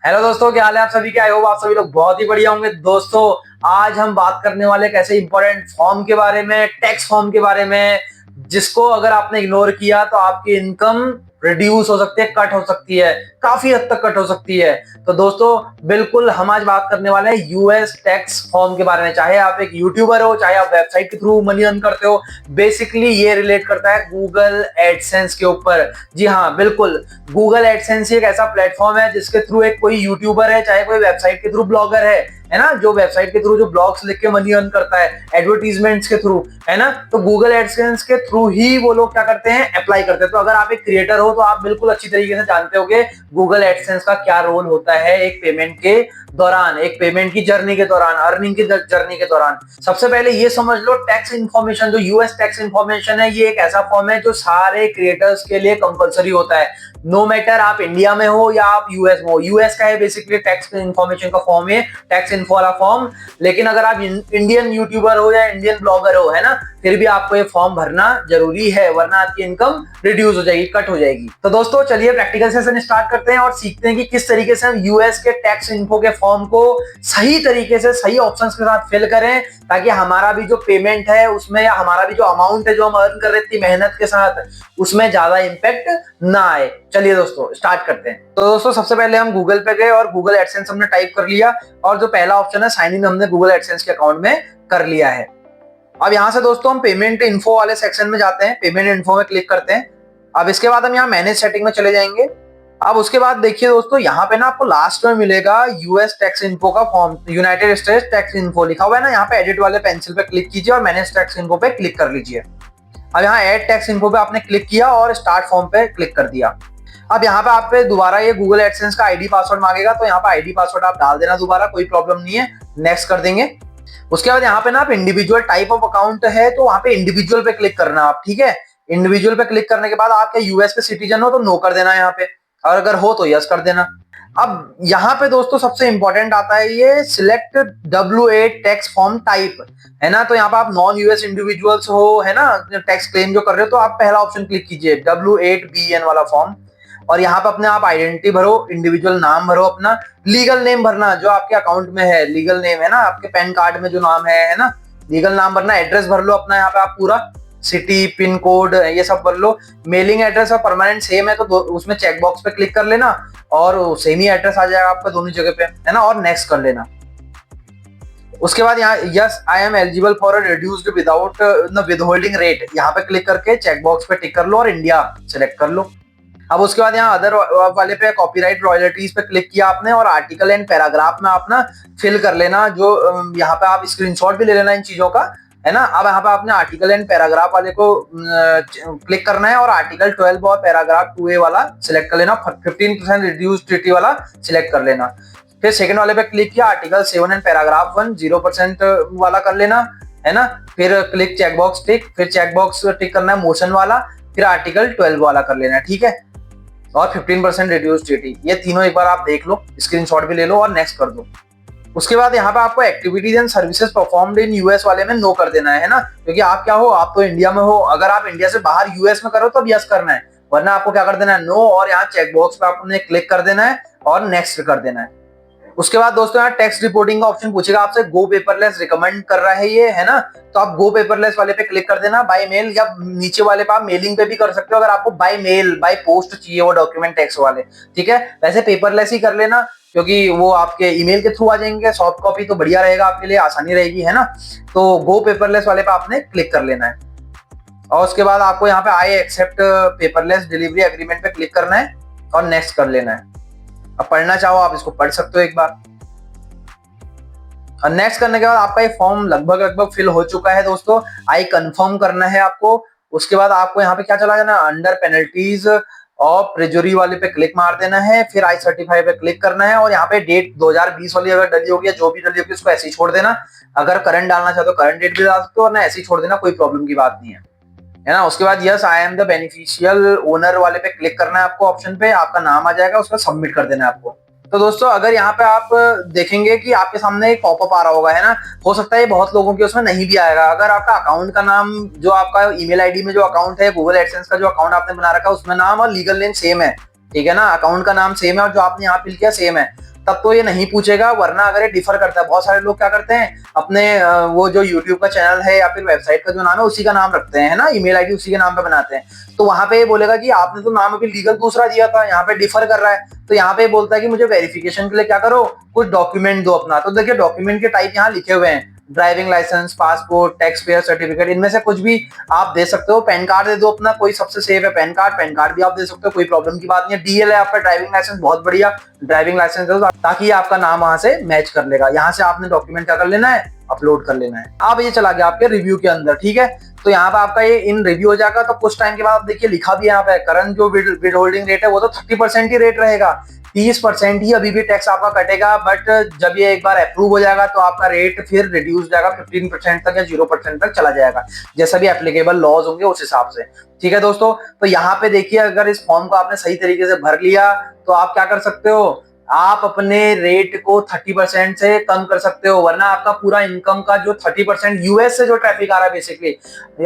Hello दोस्तों, क्या हाल है आप सभी के। आई होप आप सभी लोग बहुत ही बढ़िया होंगे। दोस्तों, आज हम बात करने वाले एक ऐसे इंपॉर्टेंट फॉर्म के बारे में, टैक्स फॉर्म के बारे में, जिसको अगर आपने इग्नोर किया तो आपकी इनकम रिड्यूस हो सकती है, कट हो सकती है, काफी हद तक कट हो सकती है। तो दोस्तों, बिल्कुल हम आज बात करने वाले हैं यूएस टैक्स फॉर्म के बारे में। चाहे आप एक यूट्यूबर हो, चाहे आप वेबसाइट के थ्रू मनी अर्न करते हो, बेसिकली ये रिलेट करता है गूगल एडसेंस के ऊपर। जी हाँ, बिल्कुल। गूगल एडसेंस एक ऐसा प्लेटफॉर्म है जिसके थ्रू एक कोई यूट्यूबर है, चाहे कोई वेबसाइट के थ्रू ब्लॉगर है ना, जो वेबसाइट के थ्रू जो ब्लॉग्स लिख के मनी अर्न करता है एडवर्टीजमेंट्स के थ्रू, है ना। तो गूगल एडसेंस के थ्रू ही वो लोग क्या करते हैं, अप्लाई करते हैं। तो अगर आप एक क्रिएटर हो तो आप बिल्कुल अच्छी तरीके से जानते होगे गूगल एडसेंस का क्या रोल होता है एक पेमेंट के दौरान, एक पेमेंट की जर्नी के दौरान, अर्निंग की जर्नी के दौरान। सबसे पहले ये समझ लो, टैक्स इन्फॉर्मेशन, जो यूएस टैक्स इन्फॉर्मेशन है, ये एक ऐसा फॉर्म है जो सारे क्रिएटर्स के लिए कंपलसरी होता है। नो मैटर आप इंडिया में हो या आप यूएस में हो। यूएस का है बेसिकली टैक्स इन्फॉर्मेशन का फॉर्म है, टैक्स इन्फो वाला फॉर्म। लेकिन अगर आप इंडियन यूट्यूबर हो या इंडियन ब्लॉगर हो, है ना, फिर भी आपको ये फॉर्म भरना जरूरी है, वरना आपकी इनकम रिड्यूस हो जाएगी, कट हो जाएगी। तो दोस्तों, चलिए प्रैक्टिकल सेशन स्टार्ट करते हैं और सीखते हैं कि किस तरीके से हम यूएस के टैक्स इन्फो के फॉर्म को सही तरीके से सही ऑप्शंस के साथ फिल करें, ताकि हमारा भी जो पेमेंट है उसमें, या हमारा भी जो अमाउंट है जो हम अर्न कर रहे थे मेहनत के साथ, उसमें ज्यादा इंपैक्ट ना आए। चलिए दोस्तों, स्टार्ट करते हैं। तो दोस्तों, सबसे पहले हम गूगल पे गए और गूगल एडसेंस हमने टाइप कर लिया, और जो पहला ऑप्शन है साइन इन, हमने गूगल एडसेंस के अकाउंट में कर लिया है। अब यहाँ से दोस्तों हम पेमेंट इन्फो वाले सेक्शन में जाते हैं, पेमेंट इन्फो में क्लिक करते हैं। अब इसके बाद हम यहाँ मैनेज सेटिंग में चले जाएंगे। अब उसके बाद देखिए दोस्तों, यहाँ पे ना आपको लास्ट में मिलेगा यूएस टैक्स इन्फो का form, United states tax info लिखा हुआ है ना। यहाँ पे एडिट वाले पेंसिल पे क्लिक कीजिए और मैनेज टैक्स इन्फो पे क्लिक कर लीजिए। अब यहाँ एड टैक्स इन्फो पे आपने क्लिक किया और स्टार्ट फॉर्म पे क्लिक कर दिया। अब यहाँ पे आप पे दोबारा ये गूगल एडसेंस का आईडी पासवर्ड मांगेगा, तो यहाँ पे आईडी पासवर्ड आप डाल देना दोबारा, कोई प्रॉब्लम नहीं है। नेक्स्ट कर देंगे। उसके बाद यहाँ पे ना आप इंडिविजुअल टाइप ऑफ अकाउंट है, तो वहां पे इंडिविजुअल पे क्लिक करना आप, ठीक है। इंडिविजुअल पे क्लिक करने के बाद आप क्या यूएस के सिटीजन हो तो नो कर देना यहाँ पे, और अगर हो तो यस कर देना। अब यहाँ पे दोस्तों सबसे इंपॉर्टेंट आता है ये select W8 tax form type, है ना। तो यहाँ पे आप नॉन यूएस इंडिविजुअल्स हो, है ना, टैक्स क्लेम जो कर रहे हो, तो आप पहला ऑप्शन क्लिक कीजिए W8BN वाला फॉर्म। और यहाँ पे अपने आप आइडेंटिटी भरो, इंडिविजुअल नाम भरो, अपना लीगल नेम भरना जो आपके अकाउंट में है, लीगल नेम है ना, आपके पैन कार्ड में जो नाम है ना, लीगल नाम भरना। एड्रेस भर लो अपना, यहाँ पे आप पूरा सिटी, पिन कोड, ये सब भर लो। मेलिंग एड्रेस और परमानेंट सेम है तो उसमें चेक बॉक्स पे क्लिक कर लेना, और सेम ही एड्रेस आ जाएगा आपका दोनों जगह पे, है ना, और नेक्स्ट कर लेना। उसके बाद यहाँ yes I am eligible for a reduced without with holding rate, यहाँ पे क्लिक करके चेक बॉक्स पे टिक कर लो और इंडिया सेलेक्ट कर लो। अब उसके बाद यहाँ अदर वाले पे कॉपीराइट रॉयल्टीज पे क्लिक किया आपने, और आर्टिकल एंड पैराग्राफ में आप ना फिल कर लेना, जो यहाँ पे आप स्क्रीनशॉट भी ले लेना इन चीजों का, है ना। अब यहाँ पे आपने आर्टिकल एंड पैराग्राफ वाले को क्लिक करना है, और आर्टिकल 12 और पैराग्राफ 2A वाला सिलेक्ट कर लेना, 15% रिड्यूस ड्यूटी वाला सिलेक्ट कर लेना। फिर सेकंड वाले पे क्लिक किया, आर्टिकल 7 एंड पैराग्राफ 1 0% वाला कर लेना, है ना। फिर क्लिक चेकबॉक्स टिक, फिर चेकबॉक्स टिक करना है मोशन वाला, फिर आर्टिकल 12 वाला कर लेना है, ठीक है। और 15% रिड्यूस ड्यूटी, ये तीनों एक बार आप देख लो, स्क्रीनशॉट भी ले लो और नेक्स्ट कर दो। उसके बाद यहाँ पे आपको activities and services performed in US वाले में नो कर देना है ना, क्योंकि आप क्या हो, आप तो इंडिया में हो। अगर आप इंडिया से बाहर यूएस में करो तो यस करना है, वरना आपको क्या कर देना है, नो, और यहाँ चेक बॉक्स पे आपने क्लिक कर देना है और नेक्स्ट कर देना है। उसके बाद दोस्तों यहाँ टैक्स रिपोर्टिंग का ऑप्शन पूछेगा आपसे, गो पेपरलेस रिकमेंड कर रहा है ये, है ना। तो आप गो पेपरलेस वाले पे क्लिक कर देना, बाय मेल, या नीचे वाले पे आप मेलिंग पे भी कर सकते हो अगर आपको बाय मेल, बाय पोस्ट चाहिए वो डॉक्यूमेंट टैक्स वाले, ठीक है। वैसे पेपरलेस ही कर लेना, क्योंकि वो आपके ईमेल के थ्रू आ जाएंगे, सॉफ्ट कॉपी तो बढ़िया रहेगा आपके लिए, आसानी रहेगी, है ना। तो गो पेपरलेस वाले पे आपने क्लिक कर लेना है, और उसके बाद आपको यहाँ पे I accept paperless delivery agreement पे क्लिक करना है और नेक्स्ट कर लेना है। अब पढ़ना चाहो आप इसको पढ़ सकते हो एक बार। और नेक्स्ट करने के बाद आपका ये फॉर्म लगभग फिल हो चुका है दोस्तों। आई कंफर्म करना है आपको। उसके बाद आपको यहाँ पे क्या चला जाना, अंडर पेनल्टीज और प्रेजुरी वाले पे क्लिक मार देना है, फिर आई सर्टिफाई पे क्लिक करना है, और यहाँ पे डेट 2020 वाली अगर डली होगी या जो भी डली होगी उसको ऐसे ही छोड़ देना। अगर करंट डालना चाहते हो करंट डेट भी डाल सकते हो, और ना ऐसे ही छोड़ देना, कोई प्रॉब्लम की बात नहीं है, है ना। उसके बाद yes I am the beneficial owner वाले पे क्लिक करना है आपको, ऑप्शन पे आपका नाम आ जाएगा, उसका सबमिट कर देना है आपको। तो दोस्तों, अगर यहाँ पे आप देखेंगे कि आपके सामने एक पॉपअप आ रहा होगा, है ना, हो सकता है बहुत लोगों के उसमें नहीं भी आएगा। अगर आपका अकाउंट का नाम, जो आपका ईमेल आईडी में जो अकाउंट है, गूगल एडसेंस का जो अकाउंट आपने बना रखा है, उसमें नाम और लीगल नेम सेम है, ठीक है ना, अकाउंट का नाम सेम है और जो आपने यहाँ फिल किया सेम है, तब तो ये नहीं पूछेगा, वरना अगर ये डिफर करता है, बहुत सारे लोग क्या करते हैं अपने वो जो यूट्यूब का चैनल है या फिर वेबसाइट का जो नाम है उसी का नाम रखते हैं ना, ईमेल आईडी उसी के नाम पे बनाते हैं। तो वहां पे ये बोलेगा कि आपने तो नाम अभी लीगल दूसरा दिया था, यहाँ पे डिफर कर रहा है। तो यहाँ पे बोलता है कि मुझे वेरिफिकेशन के लिए क्या करो, कुछ डॉक्यूमेंट दो अपना। तो देखिए डॉक्यूमेंट के टाइप यहाँ लिखे हुए हैं, driving licence, passport, taxpayer certificate, इनमें से कुछ भी आप दे सकते हो। पैन कार्ड दे दो अपना, कोई सबसे सेफ है पैन कार्ड, पैन कार्ड भी आप दे सकते हो, कोई प्रॉब्लम की बात नहीं है। डीएल है आपका ड्राइविंग लाइसेंस, बहुत बढ़िया, ड्राइविंग लाइसेंस दे दो ताकि आपका नाम वहां से मैच कर लेगा। यहाँ से आपने डॉक्यूमेंट क्या कर लेना है, अपलोड कर लेना है। अब ये चला गया आपके रिव्यू के अंदर, ठीक है। तो यहाँ पे आपका ये इन रिव्यू हो जाएगा। तो कुछ टाइम के बाद देखिए लिखा भी यहाँ पे करंट जो विद होल्डिंग रेट है वो तो 30% ही रेट रहेगा, 30% ही अभी भी टैक्स आपका कटेगा। बट जब ये एक बार अप्रूव हो जाएगा तो आपका रेट फिर रिड्यूस हो जाएगा 15% तक या 0% तक चला जाएगा, जैसा भी एप्लीकेबल लॉज होंगे उस हिसाब से, ठीक है दोस्तों। तो यहाँ पे देखिए अगर इस फॉर्म को आपने सही तरीके से भर लिया तो आप क्या कर सकते हो, आप अपने रेट को 30% से कम कर सकते हो, वरना आपका पूरा इनकम का जो 30% यूएस से जो ट्रैफिक आ रहा है बेसिकली,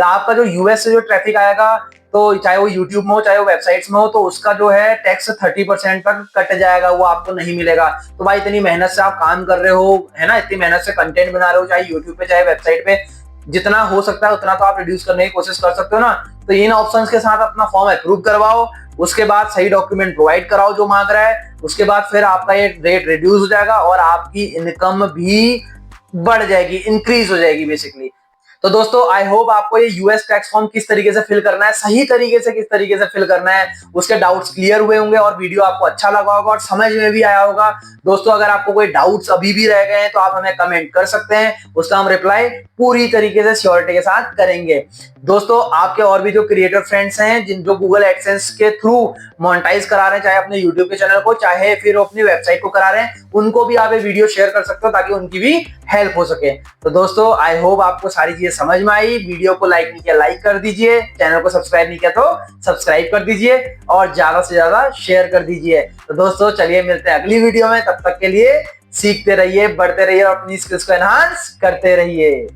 आपका जो यूएस से जो ट्रैफिक आएगा, तो चाहे वो यूट्यूब में हो चाहे वो वेबसाइट्स में हो, तो उसका जो है टैक्स 30% तक कट जाएगा, वो आपको नहीं मिलेगा। तो भाई इतनी मेहनत से आप काम कर रहे हो, है ना, इतनी मेहनत से कंटेंट बना रहे हो, चाहे यूट्यूब पे चाहे वेबसाइट पे, जितना हो सकता है उतना तो आप रिड्यूस करने की कोशिश कर सकते हो ना। तो इन ऑप्शंस के साथ अपना फॉर्म अप्रूव करवाओ, उसके बाद सही डॉक्यूमेंट प्रोवाइड कराओ जो मांग रहा है, उसके बाद फिर आपका ये रेट रिड्यूस हो जाएगा और आपकी इनकम भी बढ़ जाएगी, इंक्रीज हो जाएगी बेसिकली। तो दोस्तों आई होप आपको ये यूएस टैक्स फॉर्म किस तरीके से फिल करना है, सही तरीके से किस तरीके से फिल करना है, उसके डाउट्स क्लियर हुए होंगे और वीडियो आपको अच्छा लगा होगा और समझ में भी आया होगा। दोस्तों अगर आपको कोई डाउट्स अभी भी रह गए हैं तो आप हमें कमेंट कर सकते हैं, उसका हम रिप्लाई पूरी तरीके से श्योरिटी के साथ करेंगे। दोस्तों आपके और भी जो क्रिएटर फ्रेंड्स हैं जिन जो गूगल एडसेंस के थ्रू मोनेटाइज करा रहे हैं, चाहे अपने यूट्यूब के चैनल को चाहे फिर अपनी वेबसाइट को करा रहे हैं, उनको भी आप ये वीडियो शेयर कर सकते हो ताकि उनकी भी हेल्प हो सके। तो दोस्तों आई होप आपको सारी चीजें समझ में आई। वीडियो को लाइक नहीं किया लाइक कर दीजिए, चैनल को सब्सक्राइब नहीं किया तो सब्सक्राइब कर दीजिए और ज्यादा से ज्यादा शेयर कर दीजिए। तो दोस्तों चलिए मिलते हैं अगली वीडियो में, तब तक के लिए सीखते रहिए, बढ़ते रहिए और अपनी स्किल्स को एनहांस करते रहिए।